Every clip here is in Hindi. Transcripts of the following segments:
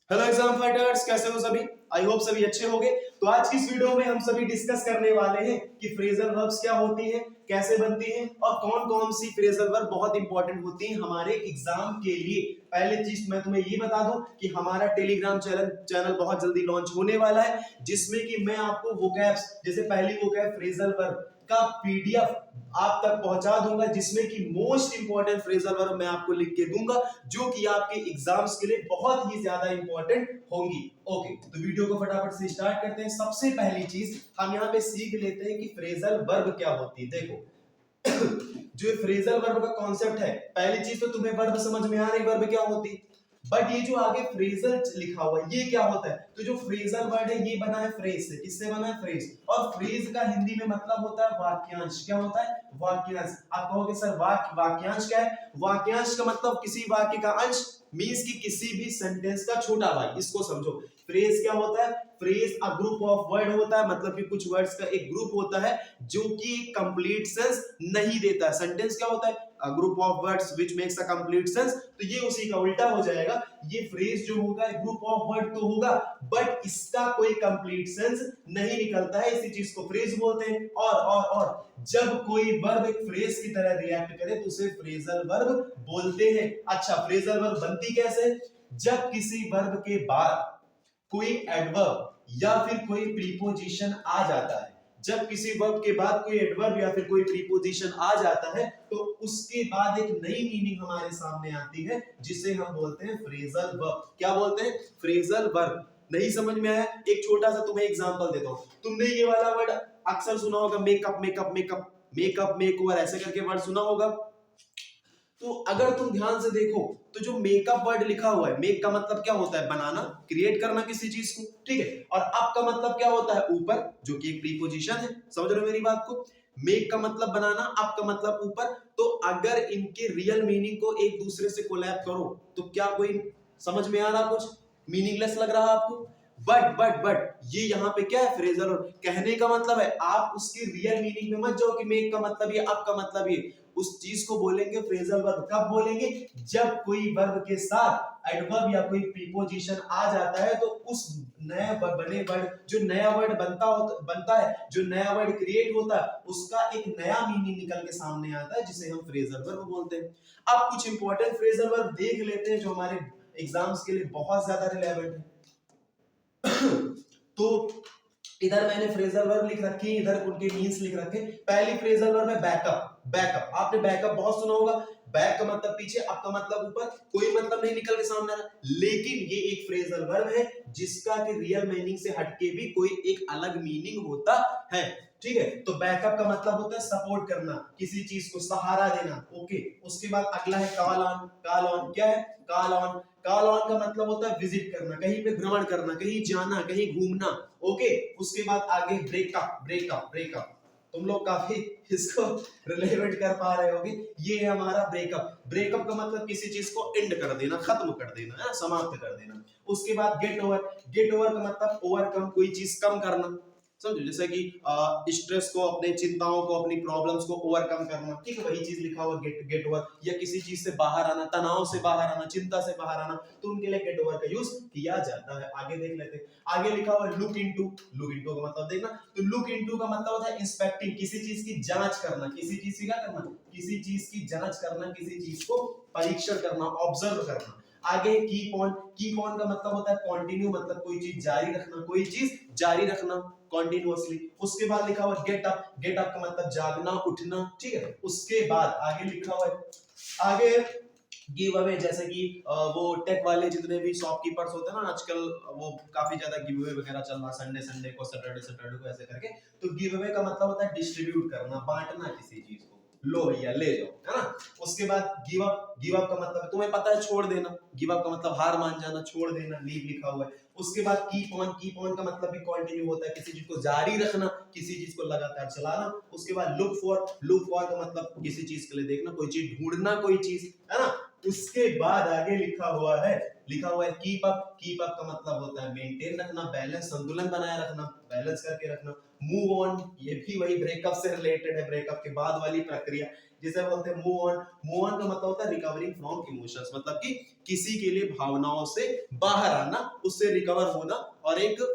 हेलो एग्जाम फाइटर्स, कैसे हो सभी। आई होप सभी अच्छे होंगे। तो आज की इस वीडियो में हम सभी डिस्कस करने वाले हैं कि फ्रेजल वर्ब्स क्या होती हैं, कैसे बनती हैं और कौन कौन सी फ्रेजल वर्ब बहुत इंपॉर्टेंट होती हैं हमारे एग्जाम के लिए। पहले चीज मैं तुम्हें ये बता दूं कि हमारा टेलीग्राम चैनल बहुत जल्दी लॉन्च होने वाला है, जिसमें कि मैं आपको वोकैब्स, जैसे पहली वोकैब फ्रेजल वर्ब का पीडीएफ आप तक पहुंचा दूंगा, जिसमें कि मोस्ट इंपॉर्टेंट फ्रेजल वर्ब मैं आपको लिख के दूंगा, जो कि आपके एग्जाम्स के लिए बहुत ही ज्यादा इंपॉर्टेंट होंगी। ओके, तो वीडियो को फटाफट से स्टार्ट करते हैं। सबसे पहली चीज हम यहाँ पे सीख लेते हैं कि फ्रेजल वर्ब क्या होती है। देखो जो फ्रेजल वर्ब का कॉन्सेप्ट है, पहली चीज तो तुम्हें वर्ब समझ में आ रही, वर्ब क्या होती है। बट ये जो आगे फ्रेजल लिखा हुआ है, ये क्या होता है। तो जो फ्रेजल वर्ड है ये बना है फ्रेज से। किससे बना है? फ्रेज। और फ्रेज का हिंदी में मतलब होता है वाक्यांश। क्या होता है? वाक्यांश। आप कहोगे सर वाक्यांश क्या है? वाक्यांश का मतलब किसी वाक्य का अंश, मींस की किसी भी सेंटेंस का छोटा भाग। इसको समझो। फ्रेज क्या होता है? Phrase a group of word होता है, मतलब कि कुछ वर्ड्स का एक ग्रुप होता है जो कि कंप्लीट सेंस नहीं देता है। सेंटेंस क्या होता है? A group of words which makes a complete sense. तो ये उसी का उल्टा हो जाएगा। ये फ्रेज जो होगा ग्रुप ऑफ वर्ड तो होगा, बट इसका कोई कंप्लीट सेंस नहीं निकलता है, इसी चीज को फ्रेज बोलते हैं। और जब कोई वर्ब एक फ्रेज की तरह रिएक्ट करे तो उसे फ्रेजल वर्ब बोलते हैं। अच्छा, फ्रेजल वर्ब बनती कैसे? जब किसी वर्ब के बाद कोई एडवर्ब या फिर कोई प्रीपोजिशन आ जाता है, जब किसी वर्ब के बाद कोई एडवर्ब या फिर कोई प्रीपोजिशन आ जाता है, तो उसके बाद एक नई मीनिंग हमारे सामने आती है, जिसे हम बोलते हैं फ्रेजल वर्ब। क्या बोलते हैं? Phrasal verb. नहीं समझ में आया? एक छोटा सा तुम्हें एग्जांपल देता हूं। तुमने ये वाला वर्ड अक्सर सुना होगा, makeup makeup makeup makeup makeover, ऐसे करके वर्ड सुना होगा। तो अगर तुम ध्यान से देखो तो जो मेकअप वर्ड लिखा हुआ है, मेक का मतलब क्या होता है? बनाना, क्रिएट करना किसी चीज को, ठीक है। और अप का मतलब क्या होता है? ऊपर, जो कि एक प्रीपोजिशन है। समझ रहे हो मेरी बात को? मेक का मतलब बनाना, अप का मतलब ऊपर। तो अगर इनके रियल मीनिंग को एक दूसरे से कोलैब करो तो क्या कोई समझ में आ रहा? कुछ मीनिंगलेस लग रहा आपको? बट ये यहाँ पे क्या है? Phrasal verb. कहने का मतलब है आप उसकी रियल मीनिंग में मत जाओ कि मेक का मतलब ये, अप का मतलब ये। उस चीज को बोलेंगे फ्रेजल वर्ब। कब बोलेंगे? जब कोई वर्ब के साथ एडवर्ब या कोई प्रीपोजिशन आ जाता है, तो उस नए बने वर्ड, जो नया वर्ड बनता है, जो नया वर्ड क्रिएट होता है, उसका एक नया मीनिंग निकल के सामने आता है, जिसे हम फ्रेजल वर्ब बोलते हैं। अब कुछ इंपॉर्टेंट फ्रेजल वर्ब देख लेते हैं जो हमारे एग्जाम्स के लिए बहुत ज्यादा रिलेवेंट है। तो इधर मैंने फ्रेजल वर्ब लिख रखी है, इधर उनके मीन्स लिख रखे। पहली फ्रेजल वर्ब है बैकअप। बैकअप आपने बैकअप बहुत सुना होगा। बैक का मतलब पीछे, अप का मतलब ऊपर। कोई मतलब नहीं निकल के सामने आ रहा, लेकिन ये एक फ्रेजल वर्ब है जिसका कि रियल मीनिंग से हटके भी कोई एक अलग मीनिंग होता है, ठीक है। तो बैकअप का मतलब होता है सपोर्ट करना, किसी चीज को सहारा देना। ओके, उसके बाद अगला है कॉल ऑन। कॉल ऑन क्या है? Call on. कॉल ऑन का मतलब होता है विजिट करना, कहीं पे भ्रमण करना, कहीं जाना, कहीं घूमना। ओके, उसके बाद आगे ब्रेकअप। ब्रेकअप ब्रेकअप तुम लोग काफी इसको रिलेवेंट कर पा रहे होगे। ये है हमारा ब्रेकअप। ब्रेकअप का मतलब किसी चीज को एंड कर देना, खत्म कर देना, है समाप्त कर देना। उसके बाद गेट ओवर। गेट ओवर का मतलब ओवरकम, कोई चीज कम करना। समझो, जैसे कि स्ट्रेस को, अपने चिंताओं को, अपनी प्रॉब्लम्स को ओवरकम करना, ठीक है। वही चीज लिखा हुआ गेट ओवर। या किसी चीज से बाहर आना, तनाव से बाहर आना, चिंता से बाहर आना, तो उनके लिए गेट ओवर का यूज किया जाता है। आगे देख लेते हैं। आगे लिखा हुआ है लुक इनटू। लुक इनटू का मतलब देखना। तो लुक इनटू का मतलब होता है इंस्पेक्टिंग, किसी चीज की जांच करना। किसी चीज की क्या करना? किसी चीज की जांच करना, किसी चीज को परीक्षण करना, ऑब्जर्व करना। आगे कीप ऑन। कीप ऑन का मतलब होता है कंटिन्यू, मतलब कोई चीज जारी रखना, कोई चीज जारी रखना कॉन्टिन्यूअसली। उसके बाद लिखा हुआ गेट अप। गेट अप का मतलब जागना, उठना, ठीक है। उसके बाद आगे लिखा हुआ है आगे गिव अवे, जैसे कि वो टेक वाले जितने भी शॉपकीपर्स होते हैं ना आजकल, वो काफी ज्यादा गिव अवे वगैरह चल रहा, संडे संडे को, सैटरडे सैटरडे को, ऐसे करके। तो गिव अवे का मतलब होता है डिस्ट्रीब्यूट करना, बांटना किसी चीज को। लो भैया ले जाओ, है ना। उसके बाद गिव अप। गिव अप का मतलब तुम्हें पता है, छोड़ देना। गिव अप का मतलब हार मान जाना, छोड़ देना, लीव लिखा हुआ है। उसके बाद कीप ऑन। कीप ऑन का मतलब भी कंटिन्यू होता है, किसी चीज को जारी रखना, किसी चीज को लगातार चलाना। उसके बाद लुक फॉर। लुक फॉर का मतलब किसी चीज के लिए देखना, कोई चीज ढूंढना, कोई चीज, है ना। उसके बाद आगे लिखा हुआ है कीप अप। कीप अप का मतलब होता है मेंटेन रखना, बैलेंस, संतुलन बनाए रखना, बैलेंस करके रखना। मूव ऑन, ये भी वही ब्रेकअप से रिलेटेड है, ब्रेकअप के बाद वाली प्रक्रिया। जिसे बोलते हैं मूव ऑन। मूव ऑन का मतलब होता है रिकवरिंग फ्रॉम इमोशंस, मतलब कि किसी के लिए भावनाओं से बाहर आना, उससे रिकवर होना और एक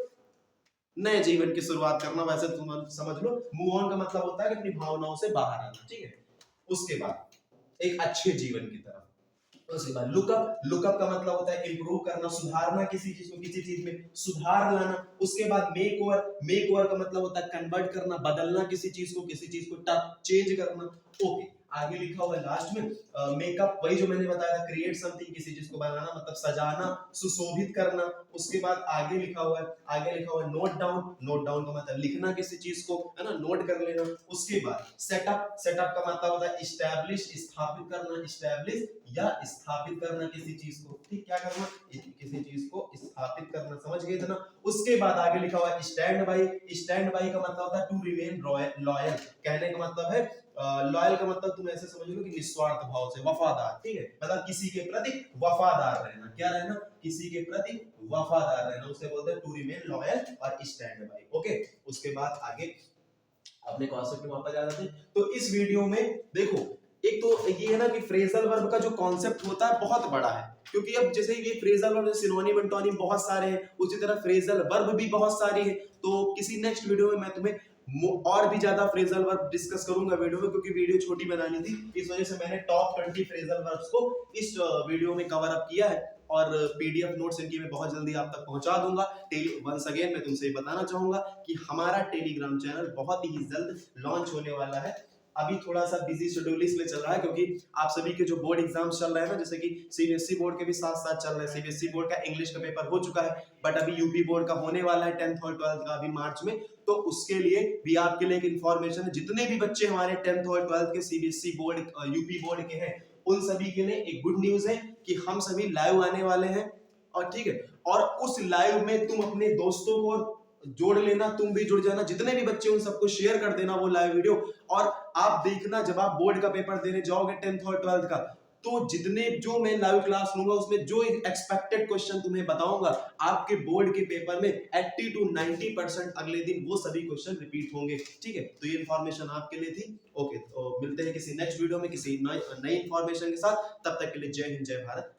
नए जीवन की शुरुआत करना। वैसे तुम समझ लो मूव ऑन का मतलब होता है कि अपनी भावनाओं से बाहर आना, ठीक है। उसके बाद एक अच्छे जीवन की तरफ। उसके बाद लुकअप, लुकअप का मतलब होता है इंप्रूव करना, सुधारना किसी चीज को, किसी चीज में सुधार लाना। उसके बाद मेक ओवर, मेक ओवर का मतलब होता है कन्वर्ट करना, बदलना किसी चीज को, किसी चीज को चेंज करना। ओके, आगे लिखा हुआ है लास्ट में मेकअप, वही जो मैंने बताया था, क्रिएट समथिंग, किसी चीज को बनाना मतलब सजाना, सुशोभित करना। उसके बाद आगे लिखा हुआ है, आगे लिखा हुआ है नोट डाउन, नोट डाउन का मतलब लिखना किसी चीज को, है ना, नोट कर लेना। उसके बाद सेटअप, सेटअप का मतलब होता है इस्टेब्लिश, स्थापित करना, इस्टेब्लिश या स्थापित करना किसी चीज को, ठीक, क्या करना, किसी चीज को स्थापित करना, समझ गए थे ना। उसके बाद आगे लिखा हुआ है स्टैंड बाई, स्टैंड बाई का मतलब होता है टू रिमेन लॉयल, कहने का मतलब है लॉयल का मतलब तुम ऐसे समझ लो कि निस्वार्थ भाव से, वफादार, ठीक है, मतलब किसी के प्रति वफादार रहना, क्या रहना, किसी के प्रति वफादार रहना, उसे बोलते हैं टू रिमेन लॉयल और स्टैंड बाई। ओके, उसके बाद आगे अपने कॉन्सेप्ट में वापस आ जाते हैं। तो इस वीडियो में देखो, एक तो ये है ना कि फ्रेजल वर्ब का जो कॉन्सेप्ट होता है बहुत बड़ा है, क्योंकि अब जैसे ये फ्रेजल वर्ब, सिनोनिम एंटोनिम बहुत सारे हैं, उसी तरह फ्रेजल वर्ब भी बहुत सारी है। तो किसी नेक्स्ट वीडियो में मैं तुम्हें और भी ज्यादा फ्रेजल वर्ब डिस्कस करूंगा वीडियो में, क्योंकि वीडियो छोटी बनानी थी, इस वजह से मैंने टॉप 20 फ्रेजल वर्ब्स को इस वीडियो में कवर अप किया है। और पीडीएफ नोट्स इनकी मैं बहुत जल्दी आप तक पहुंचा दूंगा। वंस अगेन मैं तुमसे बताना चाहूंगा कि हमारा टेलीग्राम चैनल बहुत ही जल्द लॉन्च होने वाला है। अभी थोड़ा सा बिजी शेड्यूल इसलिए चल रहा है क्योंकि आप सभी के जो बोर्ड एग्जाम्स चल रहे हैं ना, जैसे कि सीबीएसई बोर्ड के भी साथ साथ चल रहे हैं। सीबीएसई बोर्ड का इंग्लिश का पेपर हो चुका है, बट अभी यूपी बोर्ड का होने वाला है 10th और 12th का अभी मार्च में। तो उसके लिए भी आपके लिए एक इन्फॉर्मेशन है, जितने भी बच्चे हमारे 10th और 12th के सीबीएसई बोर्ड यूपी बोर्ड के हैं, उन सभी के लिए एक गुड न्यूज है कि हम सभी लाइव आने वाले हैं। और ठीक है, और उस लाइव में तुम अपने दोस्तों को जोड़ लेना, तुम भी जुड़ जाना, जितने भी बच्चे उन सबको शेयर कर देना वो लाइव वीडियो। और आप देखना जब आप बोर्ड का पेपर देने जाओगे 10th और 12th का, तो जितने जो मैं लाइव क्लास लूंगा उसमें जो एक्सपेक्टेड क्वेश्चन तुम्हें बताऊंगा, आपके बोर्ड के पेपर में 80 to 90% अगले दिन वो सभी क्वेश्चन रिपीट होंगे, ठीक है। तो ये इन्फॉर्मेशन आपके लिए थी। ओके, तो मिलते हैं किसी नेक्स्ट वीडियो में किसी नई इन्फॉर्मेशन के साथ। तब तक के लिए जय हिंद, जय भारत।